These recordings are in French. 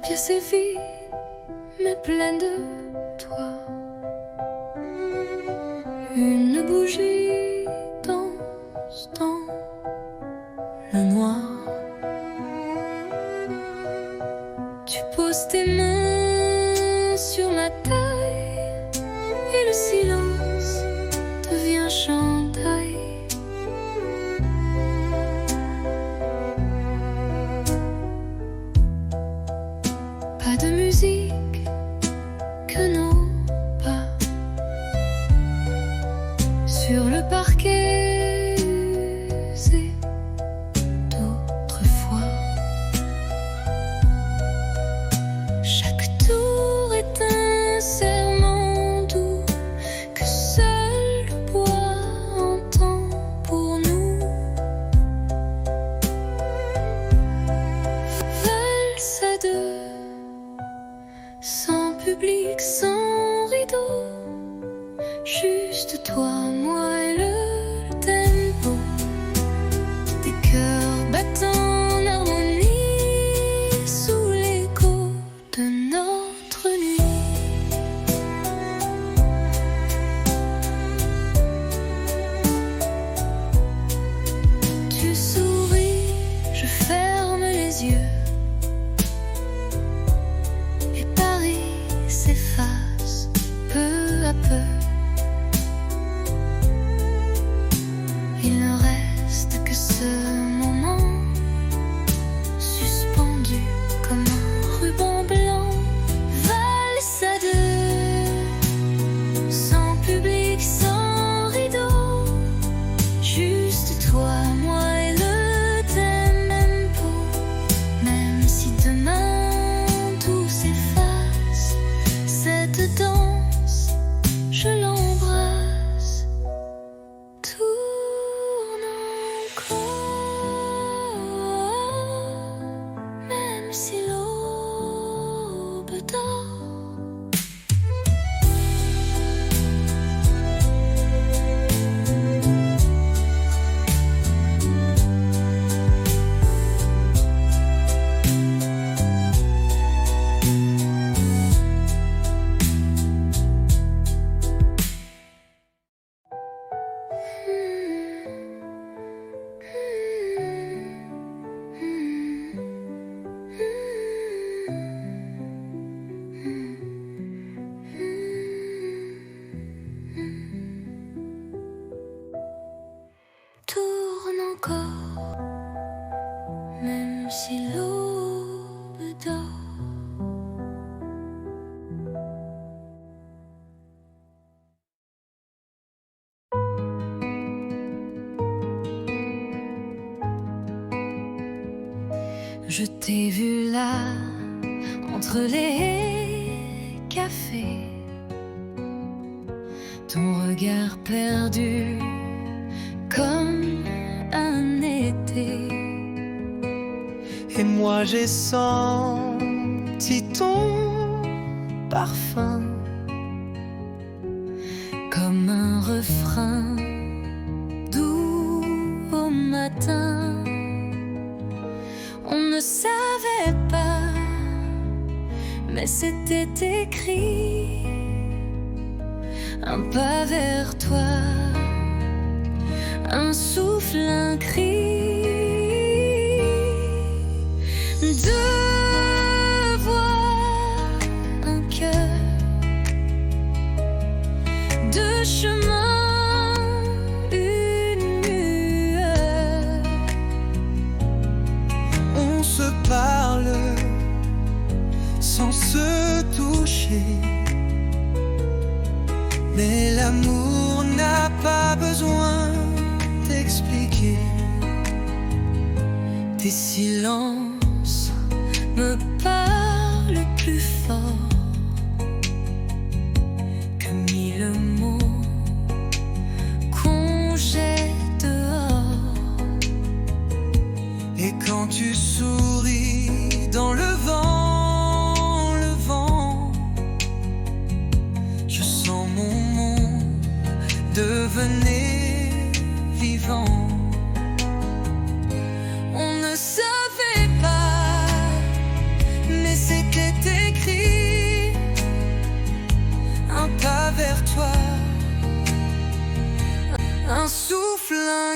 pièce est vide, mais pleine de toi. Une bougie danse dans le noir. Tu poses tes mains sur ma taille et le silence devient chantaille. Pas de musique que nos pas sur le parquet usé d'autrefois. Chaque tour est un serment doux que seul le bois entend pour nous. Valse à deux, sans public, sans rideau, juste toi, moi et le tempo des cœurs battant en harmonie sous l'écho de notre nuit. Tu souris, je ferme les yeux et Paris s'efface peu à peu. Il ne reste que ce moment suspendu comme un ruban blanc. Valse à deux, sans public, sans rideau, juste toi, moi et le tempo. Même si demain tout s'efface, cette danse, je l'embrasse. Tourne encore, même si l'aube dort. Tourne encore, même si l'aube dort. Je t'ai vu là, entre les cafés, ton regard perdu comme un été. Et moi j'ai senti ton parfum Comme un refrain doux au matin. On ne savait pas, mais c'était écrit. Un pas vers toi, un souffle, un cri. Deux voix, un cœur, deux chemins, une lueur. On se parle sans se toucher, mais l'amour n'a pas besoin d'expliquer. Tes silences me parlent plus fort que mille mots qu'on jette dehors. Et quand tu souris dans le vent, je sens mon monde devenir vivant. On ne savait pas, mais c'était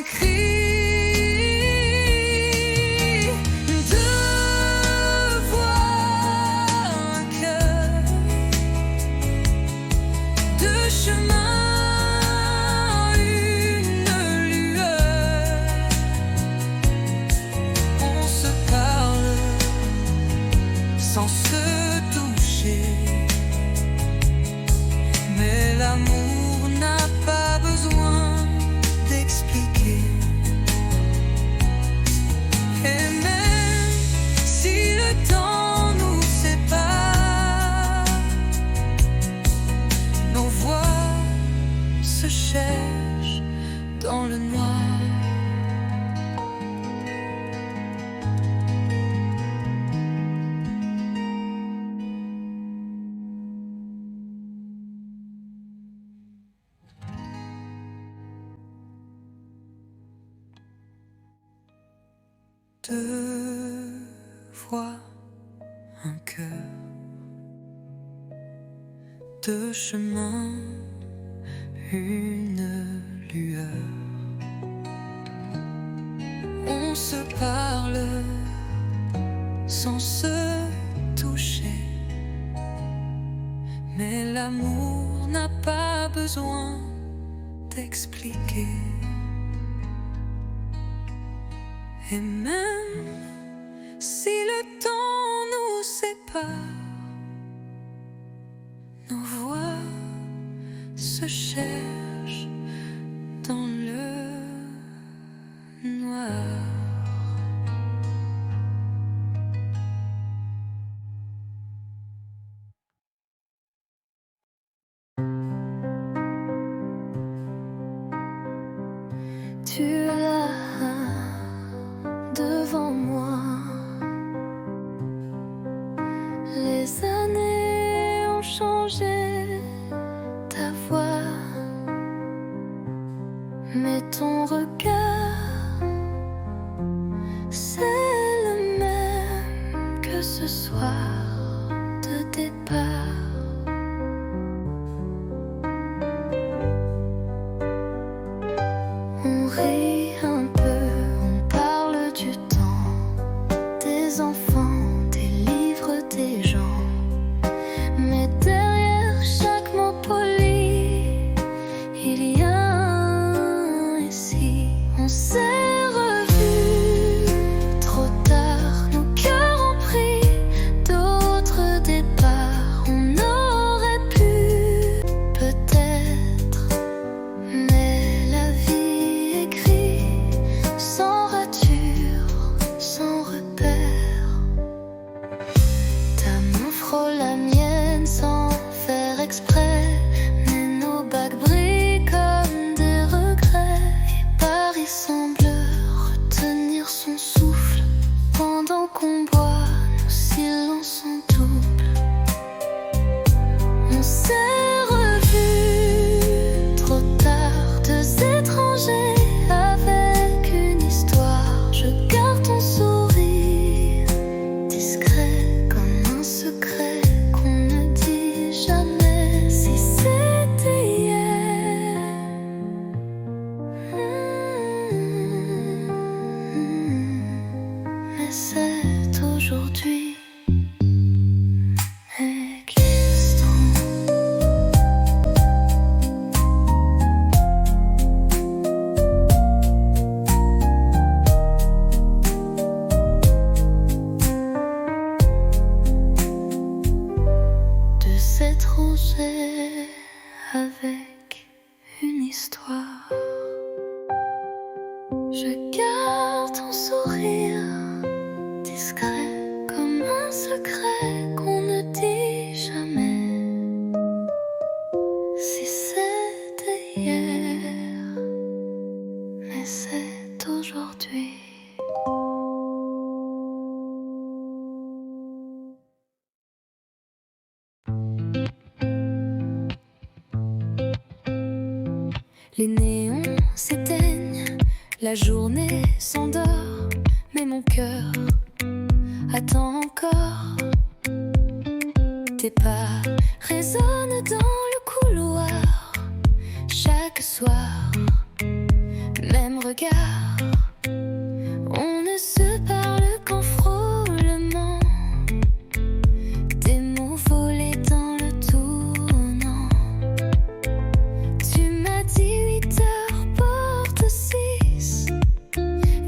écrit. Deux voix, un cœur, deux chemins, une lueur. On se parle sans se toucher, mais l'amour n'a pas besoin d'expliquer. Et même si le temps nous sépare, nos voix se cherchent dans le noir. Deux voix, un cœur, deux chemins, une lueur. On se parle sans se toucher, mais l'amour n'a pas besoin d'expliquer. Et même si le temps nous sépare, nos voix se cherchent dans le noir. Tu es là devant moi. Les années ont changé ta voix, mais ton regard, c'est le même que ce soir de départ. On rit un peu, on parle du temps, des enfants, des livres, des gens. Mais derrière chaque mot poli, il y a un ici. On s'est revus trop tard, nos cœurs ont pris d'autres départs. On aurait pu peut-être, mais la vie écrit sans rature, sans repère. Ta main frôle la mienne sans faire exprès, mais nos bagues brillent comme des regrets. Et Paris semble retenir son souffle pendant qu'on boit nos silences en double. On s'est revus trop tard, deux étrangers avec une histoire. Je garde ton sourire discret comme un secret qu'on ne dit jamais. Si c'était hier, mais c'est aujourd'hui. Existant. De s'étranger avec une histoire. Je garde ton sourire discret comme un secret qu'on ne dit jamais. Si c'était hier, mais c'est aujourd'hui. Les néons s'éteignent, la journée s'endort, mais mon cœur attend encore. Tes pas résonnent dans le couloir chaque soir, même regard. regard. On ne se parle qu'en frôlement, des mots volés dans le tournant. Tu m'as dit 8 heures porte 6,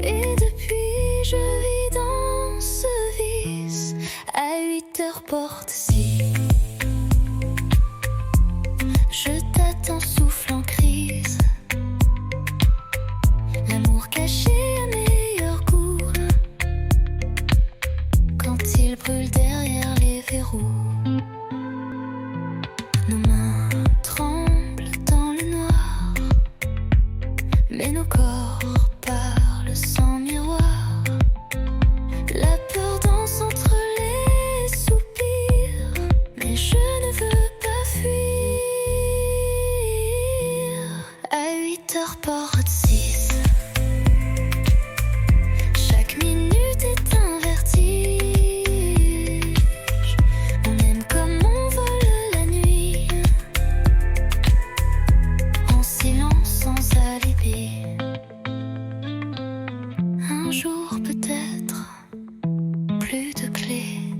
et depuis je vis dans ce vice. À 8 heures porte 6, je t'attends souffle en crise. L'amour caché à meilleur goût, quand il brûle derrière les verrous. Nos mains tremblent dans le noir, mais nos corps parlent sans miroir. La peur danse entre les soupirs, mais je ne veux pas fuir. À 8 heures porte 6, chaque minute est un vertige. On aime comme on vole la nuit, en silence sans alibi. Un jour peut-être, plus de clés,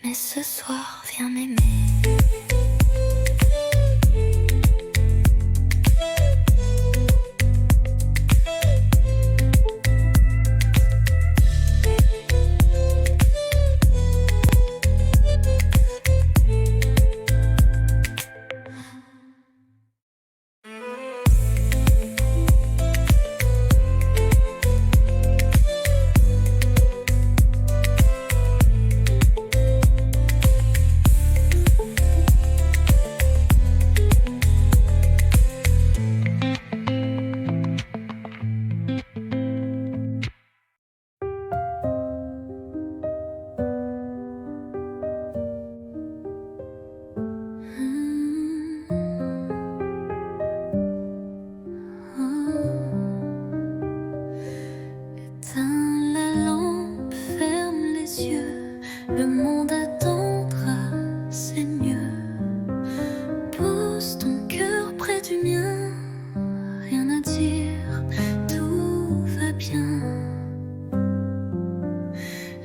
mais ce soir viens m'aimer. Éteins la lampe, ferme les yeux, le monde attendra, c'est mieux. Pose ton cœur près du mien, rien à dire, tout va bien.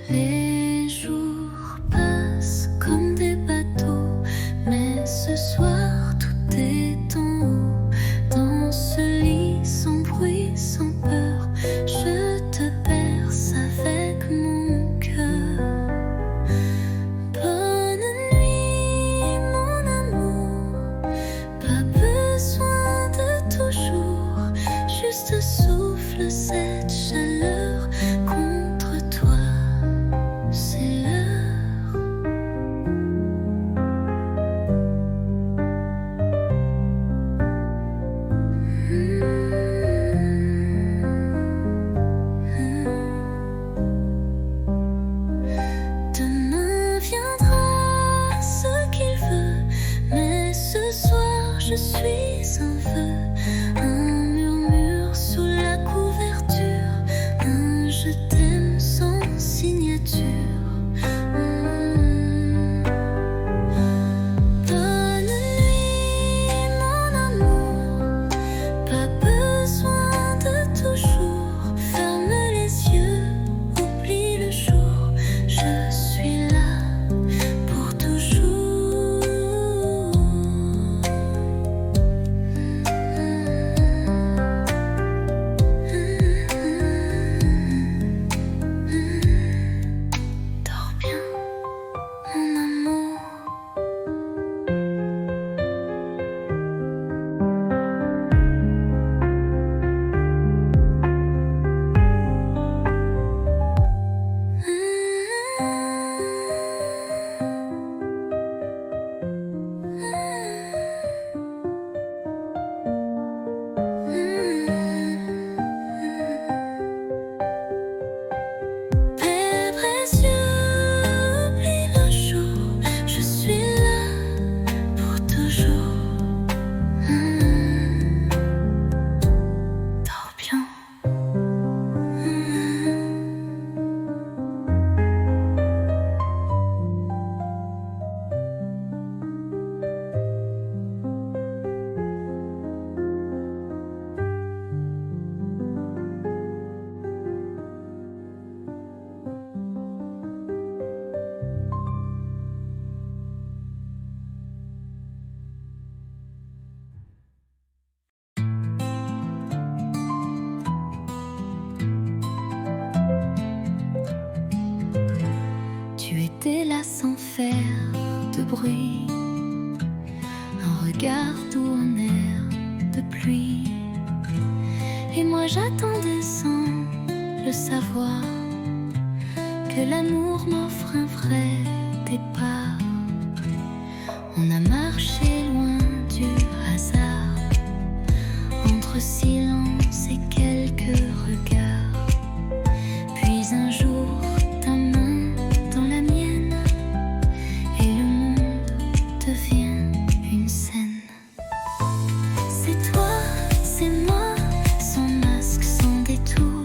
Les jours passent comme des bateaux, mais ce soir tout est en haut. Dans ce lit sans bruit, sans peur, je te berce avec mon cœur. Bonne nuit mon amour, pas besoin de toujours, juste souffle cette chaleur contre toi, c'est l'heure. Demain viendra ce qu'il veut, mais ce soir je suis un feu. Un murmure sous la couverture, un je t'aime sans signature. Bonne nuit mon amour, pas besoin de toujours. Ferme les yeux, oublie le jour, je suis là pour toujours. était là sans faire de bruit, un regard doux en air de pluie. Et moi j'attendais sans le savoir que l'amour m'offre un vrai départ. On a marché loin du hasard, entre silence et quelques regards. Puis un jour, ta main dans la mienne, et le monde devient une scène. C'est toi, c'est moi, sans masque, sans détour,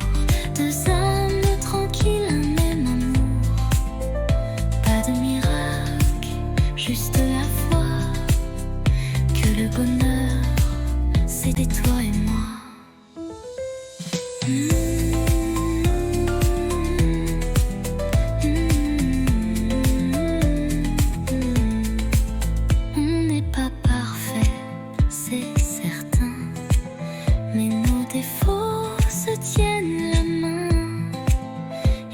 deux âmes tranquilles, un même amour. Pas de miracle, juste la foi que le bonheur, c'était toi et moi. On n'est pas parfait, c'est certain, mais nos défauts se tiennent la main.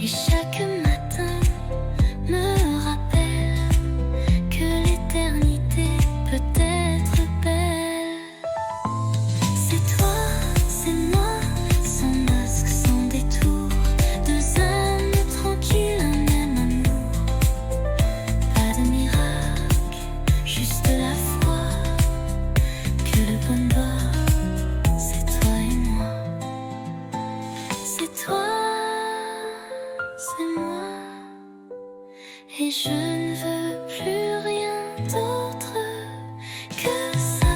Et chaque matin me rappelle que l'éternité peut être belle. C'est toi, c'est moi, sans masque, sans détour, deux âmes tranquilles, un même amour. Pas de miracle, juste la foi que le bonheur, c'est toi et moi. C'est toi, c'est moi, et je ne veux plus rien d'autre que ça.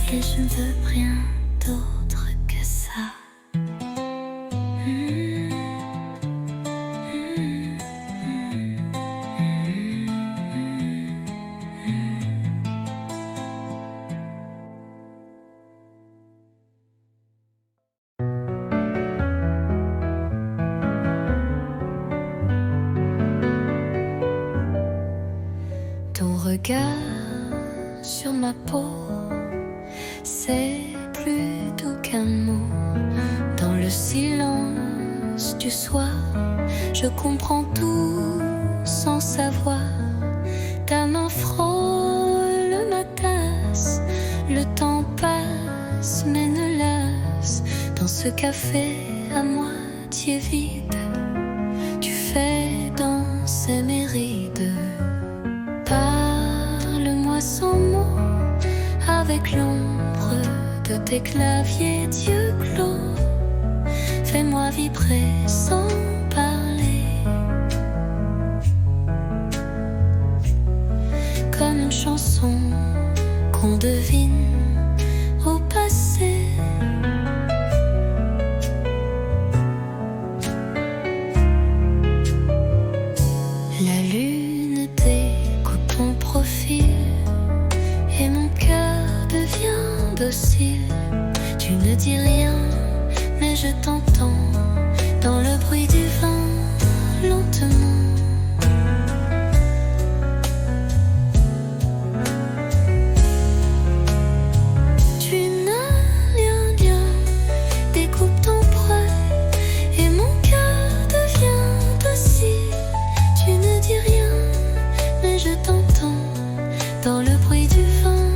Et je ne veux rien d'autre que ça. Ton regard sur ma peau, c'est plus doux qu'un mot. Dans le silence du soir, je comprends tout sans savoir. Ta main frôle ma tasse, le temps passe mais ne lasse. Dans ce café à moitié vide, tu fais danser mes rides. Parle-moi sans mots, avec l'ombre de tes claviers d'yeux clos. Fais-moi vibrer sans parler, comme une chanson qu'on devine au passé. La lune découpe ton profil et mon cœur devient docile. Tu ne dis rien, mais je t'entends dans le bruit du vent, lentement. Tu n'as rien, découpe ton poil et mon cœur devient docile. Tu ne dis rien, mais je t'entends dans le bruit du vent,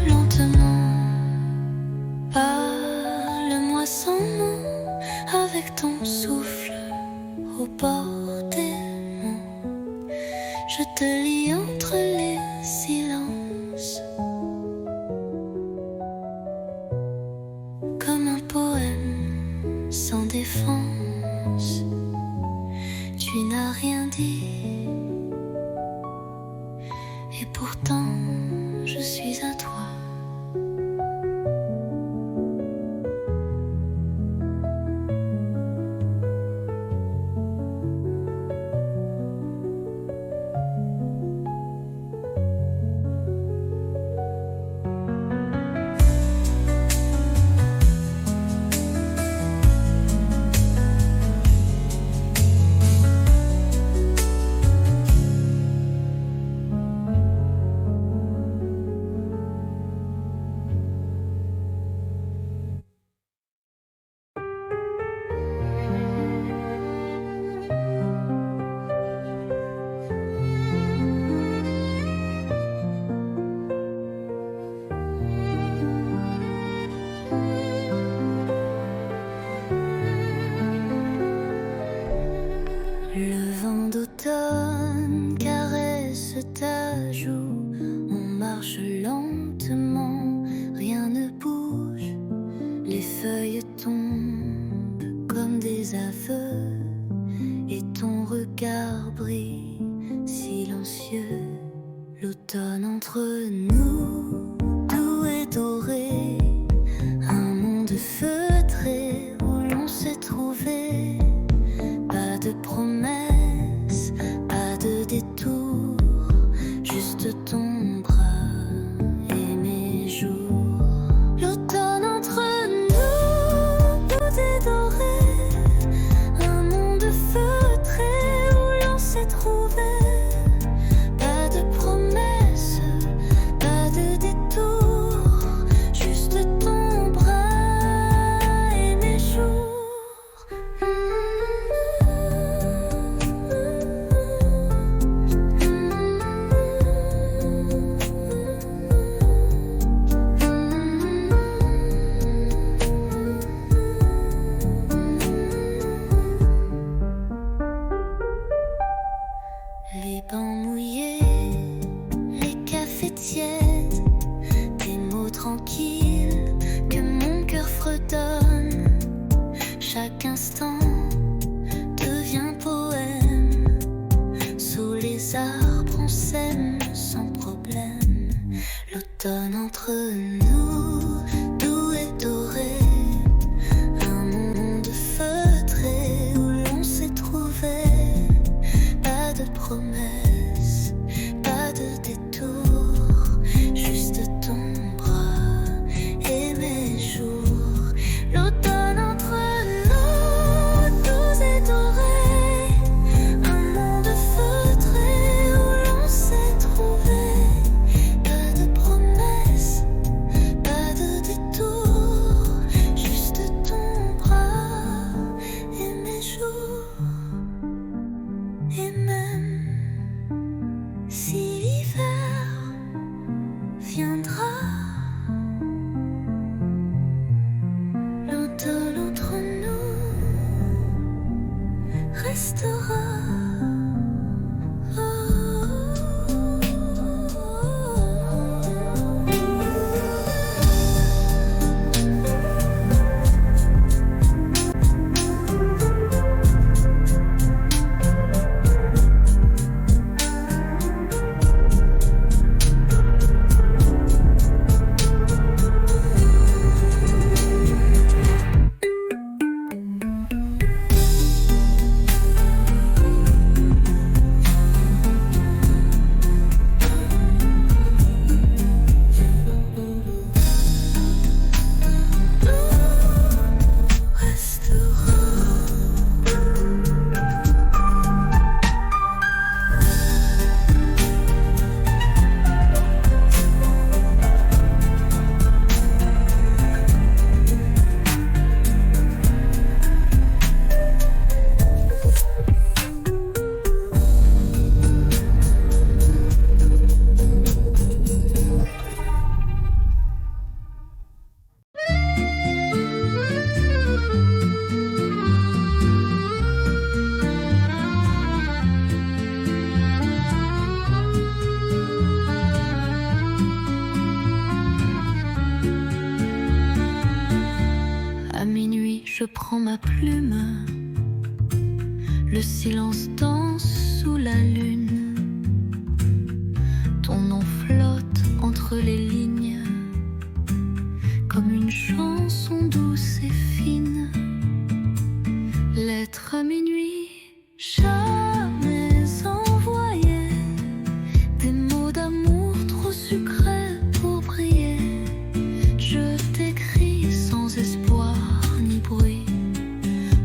lentement. Parle-moi sans mots, avec ton souffle au bord des mots. Je te lis entre les silences, comme un poème sans défense. Tu n'as rien dit, et pourtant je suis à toi. feuilles tombent comme des aveux et ton regard brille silencieux. L'automne entre nous, doux et doré, un monde feutré où l'on s'est trouvé. Pas de promesses, pas de détour, juste ton bras et mes jours. L'automne entre nous, doux et doré, un monde feutré où l'on s'est trouvé. Pas de promesses, pas de détour, juste ton bras et mes jours. Les bancs mouillés, les cafés tièdes, des mots tranquilles que mon cœur fredonne. Chaque instant devient poème. Sous les arbres on s'aime sans problème. L'automne entre nous, doux et doré, un monde feutré où l'on s'est trouvé. Pas de promesses, pas de détour, juste ton bras et mes jours. L'automne entre nous, doux et doré, un monde feutré où l'on s'est trouvé. Pas de promesses, pas de détour, juste ton bras et mes jours. Et même si l'hiver viendra, l'automne entre nous restera. À minuit, je prends ma plume. Le silence danse sous la lune. Ton nom flotte entre les lignes, comme une chanson douce et fine. Lettre à minuit, jamais envoyée. Des mots d'amour trop sucrés pour briller. Je t'écris sans espoir ni bruit,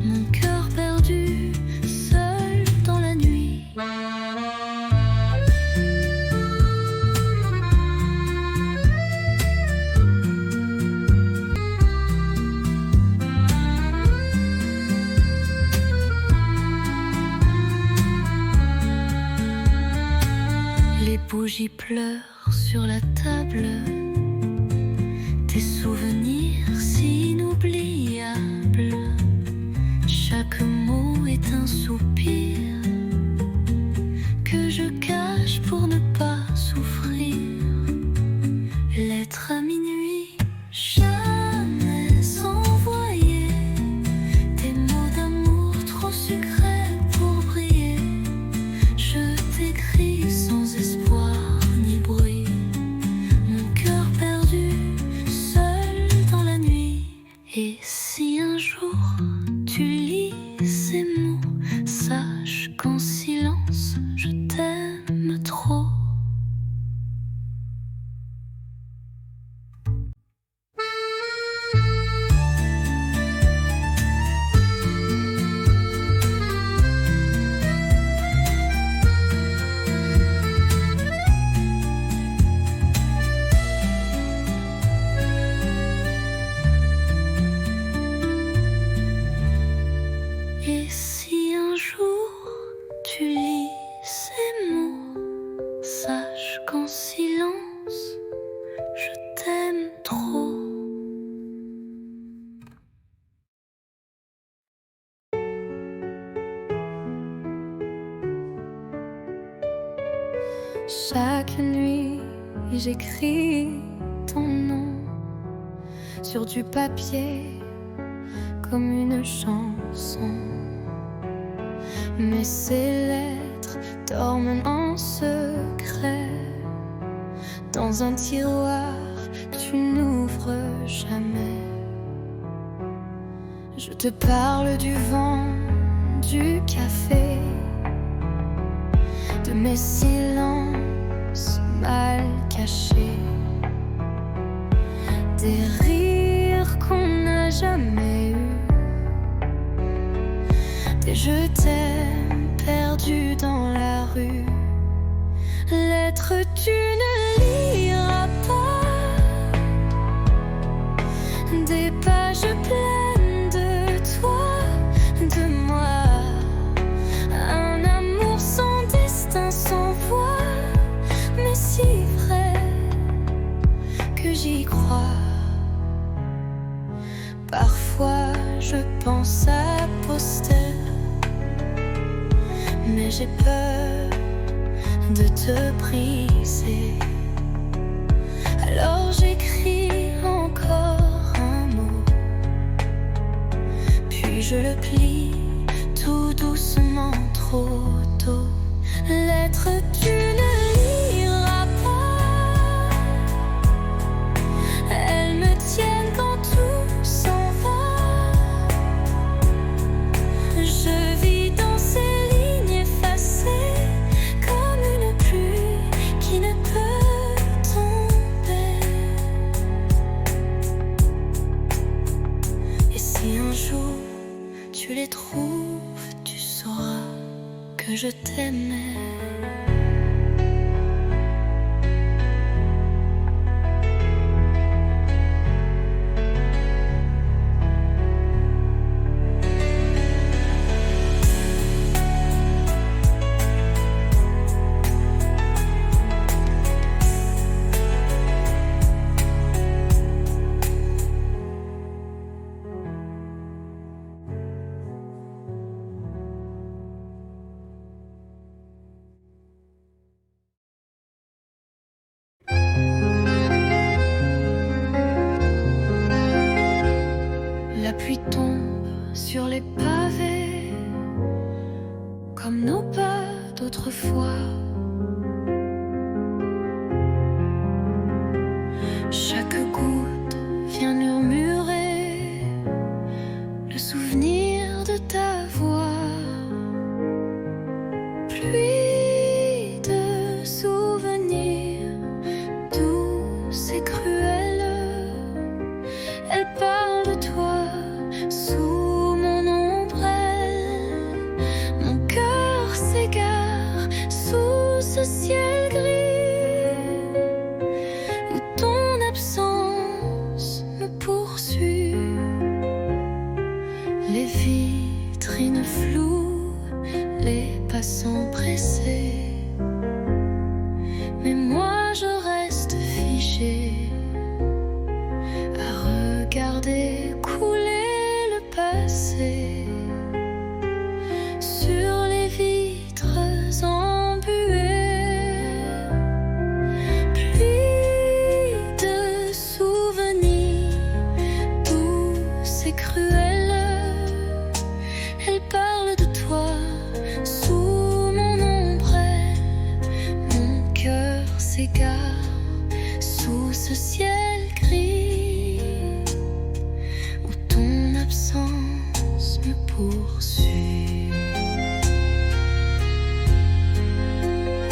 mon cœur perdu, seul dans la nuit. Les bougies pleurent sur la table, tes souvenirs si inoubliables. Chaque mot est un soupir que je cache pour ne pas souffrir. Lettre à minuit, jamais envoyée. Chaque nuit, j'écris ton nom sur du papier comme une chanson. Mais ces lettres dorment en secret dans un tiroir que tu n'ouvres jamais. Je te parle du vent, du café, de mes silences mal cachés, des rires qu'on n'a jamais eus, des je t'aime perdus dans la rue. Lettres tu ne liras pas, des pages pleines de toi, de moi, un amour sans destin, sans voix, mais si vrai que j'y crois. Parfois je pense à poster, mais j'ai peur de te briser. Alors j'écris encore un mot, puis je le plie tout doucement, trop tôt. Lettre tu ne liras pas, elles me tiennent quand tout s'en va. Je vis dans ces lignes effacées comme une pluie qui ne peut tomber. Et si un jour tu les trouves, tu sauras que je t'aimais. La pluie tombe sur les pavés comme nos pas d'autrefois. Chaque goutte vient murmurer le souvenir de ta voix. Pluie de souvenirs douces et cruels, elle parle de toi sous mon ombrelle. Mon cœur s'égare sous ce ciel gris où ton absence me poursuit. Les vitrines floues, les passants pressés, mais moi je reste figée à regarder couler le passé sur les vitres embuées. Pluie de souvenirs douces et cruels, elle parle de toi sous mon ombrelle. Mon cœur s'égare sous ce ciel gris où ton absence me poursuit.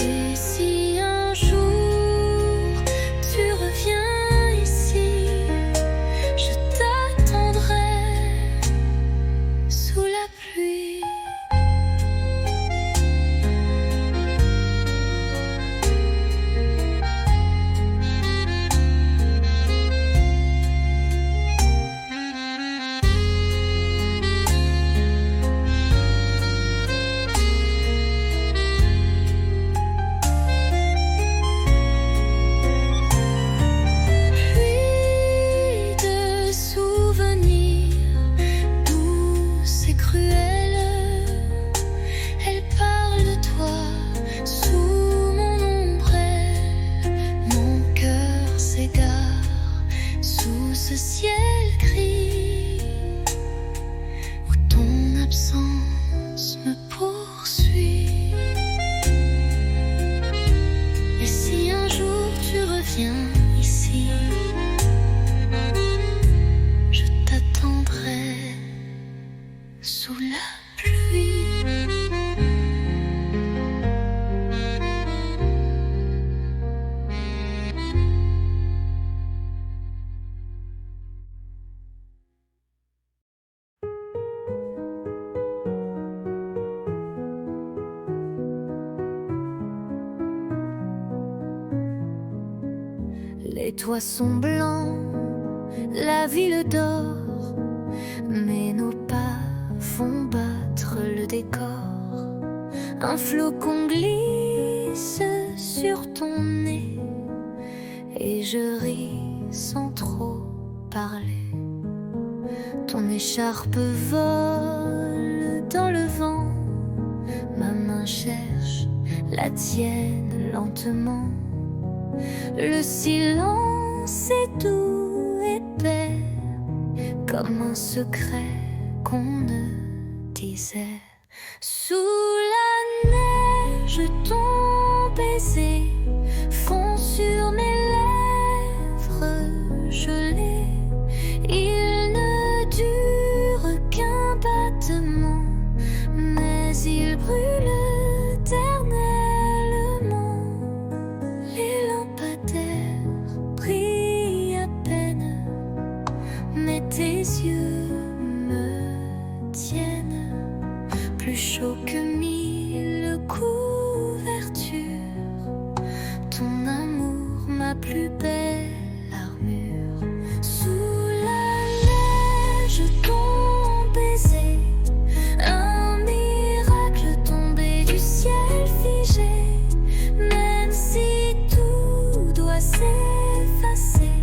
Et si un jour tu reviens ici, je t'attendrai sous la pluie. Les toits sont blancs, la ville dort, mais nos pas font battre le décor. Un flocon glisse sur ton nez et je ris sans trop parler. Ton écharpe vole dans le vent, ma main cherche la tienne lentement. Le silence est doux, épais, comme un secret qu'on ne disait. Sous la neige, ton baiser fond sur mes lèvres gelées. Il ne dure qu'un battement, mais il brûle éternellement. Les lampadaires brillent à peine, mais tes yeux me tiennent plus chaud que 1000 couvertures. Ton amour, ma plus belle armure. Sous la neige, ton baiser, un miracle tombé du ciel figé. Même si tout doit s'effacer,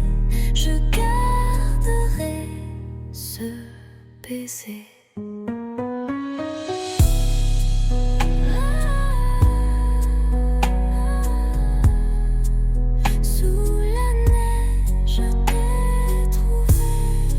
je garderai ce baiser. Sous la neige, je t'ai trouvé.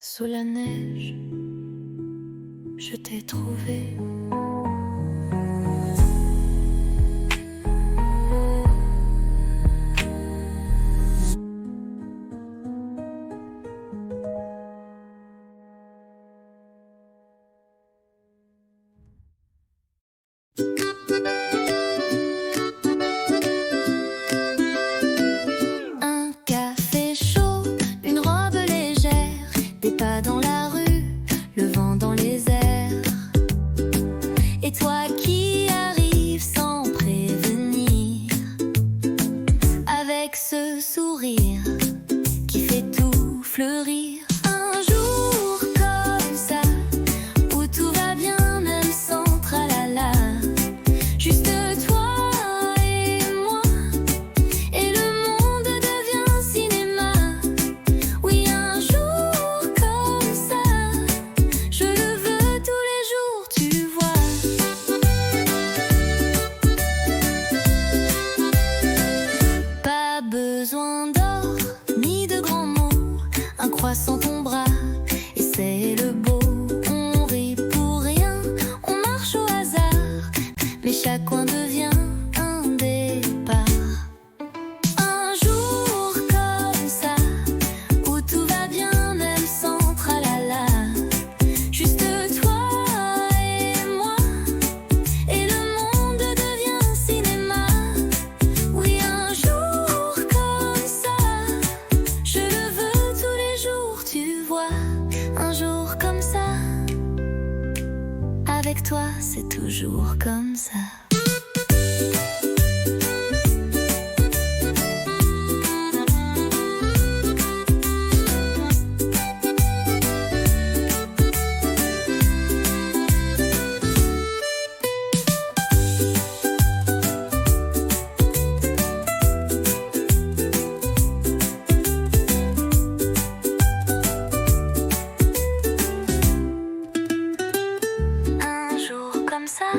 Sous la neige, je t'ai trouvé. Un café chaud, une robe légère, des pas dans la rue, le vent dans les airs. Et toi qui arrives sans prévenir, avec ce sourire qui fait tout fleurir. Un jour comme ça, où tout va bien même sans tralala. Juste toi et moi, et le monde devient cinéma. Oui, un jour comme ça, je le veux tous les jours, tu vois. Pas besoin d'or ni de grands mots, un croissant ton bras et c'est le beau. On rit pour rien, on marche au hasard, mais chaque coin devient un départ. Un jour comme ça, où tout va bien même sans tralala. Juste toi et moi, et le monde devient cinéma. Oui, un jour comme ça, je le veux tous les jours, tu vois. Un jour comme ça, avec toi c'est toujours comme ça. Un jour comme ça,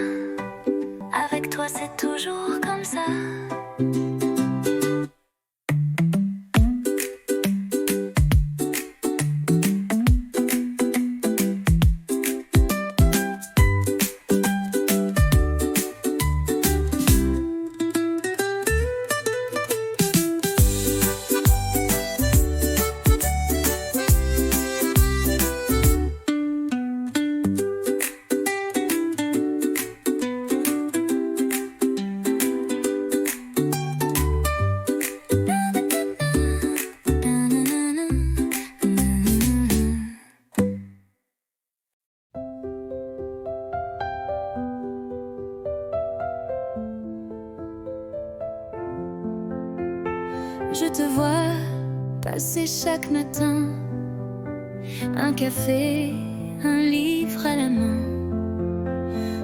Je te vois passer chaque matin, un café, un livre à la main.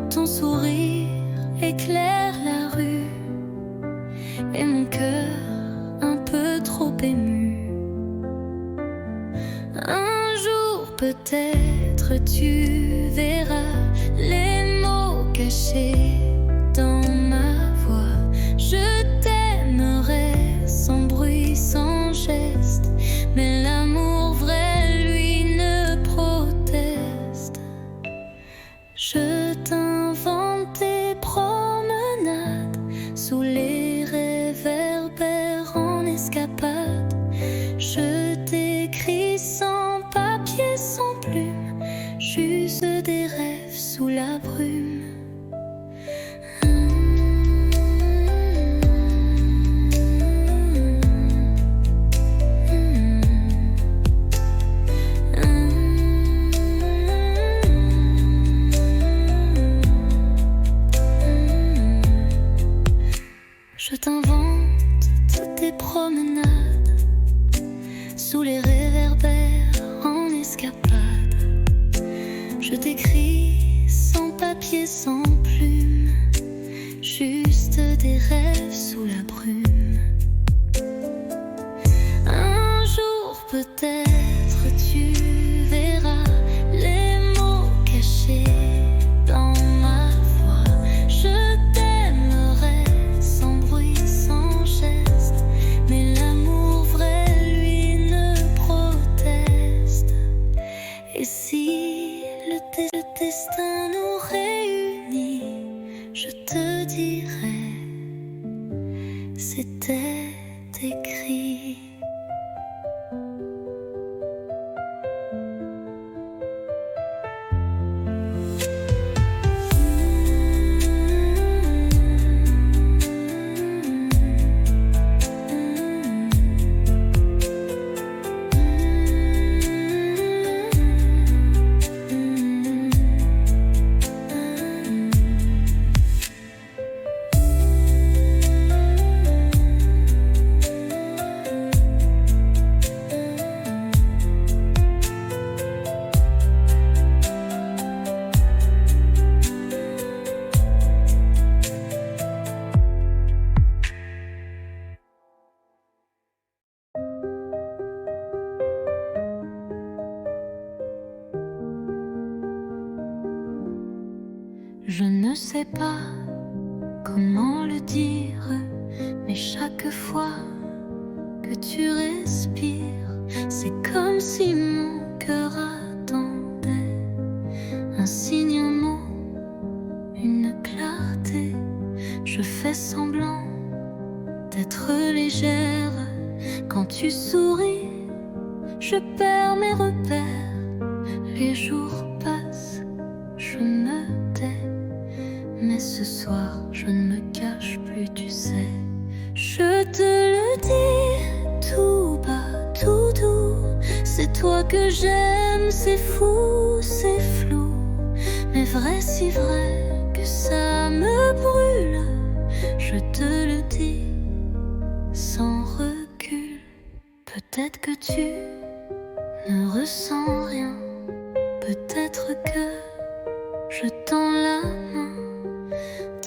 Ton sourire éclaire la rue et mon cœur un peu trop ému. Un jour peut-être tu verras les mots cachés dans ma voix. Je t'aimerai sans bruit, sans geste, mais l'amour vrai, lui, ne proteste. Je t'invente des promenades sous les réverbères en escapade. Je t'écris sans papier, sans plume, juste des rêves sous la brume. Je t'invente tes promenades sous les réverbères en escapade. Je t'écris sans papier, sans plume, juste des rêves sous la brume. Un jour peut-être tu verras les mots cachés dans ma voix. Je t'aimerai sans bruit, sans geste, mais l'amour vrai, lui, ne proteste. Et si le destin nous réunit, je te dirai, c'était écrit. Je ne sais pas comment le dire, mais chaque fois que tu respires, c'est comme si mon cœur attendait un signe, un mot, une clarté. Je fais semblant d'être légère. Quand tu souris, je perds mes repères. Les jours passent, je me tais, mais ce soir je ne me cache plus, tu sais. Je te le dis tout bas, tout doux, c'est toi que j'aime, c'est fou, c'est flou, mais vrai, si vrai que ça me brûle. Je te le dis sans recul. Peut-être que tu ne ressens rien, peut-être que je tends la main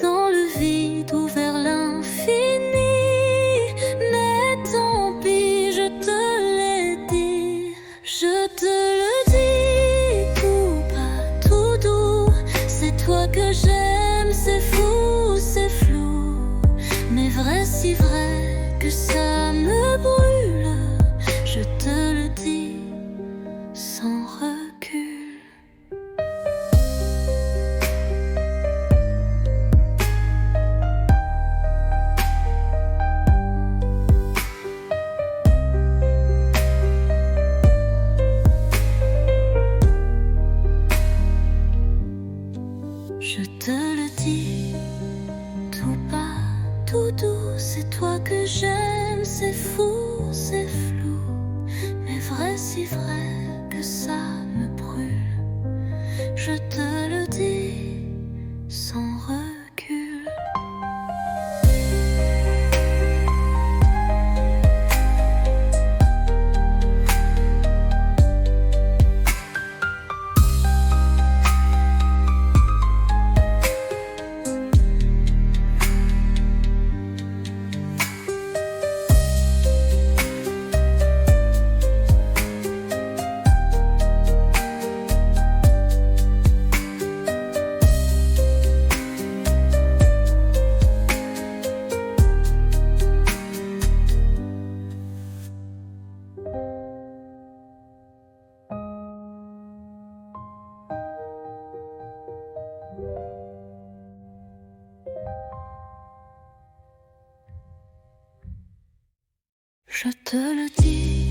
dans le vide ou vers l'infini. Mais tant pis, je te l'ai dit. Je te le dis tout bas, tout doux, c'est toi que j'aime, c'est fou, c'est flou, mais vrai, si vrai que ça me brûle. Je te le dis sans recul. Je te le dis tout bas, tout doux, c'est toi que j'aime, c'est fou, c'est flou, mais vrai, si vrai que ça me brûle. Je te le dis sans recul. je te le dis,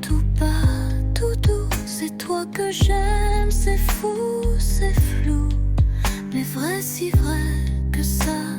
tout bas, tout doux, c'est toi que j'aime, c'est fou, c'est flou, mais vrai si vrai que ça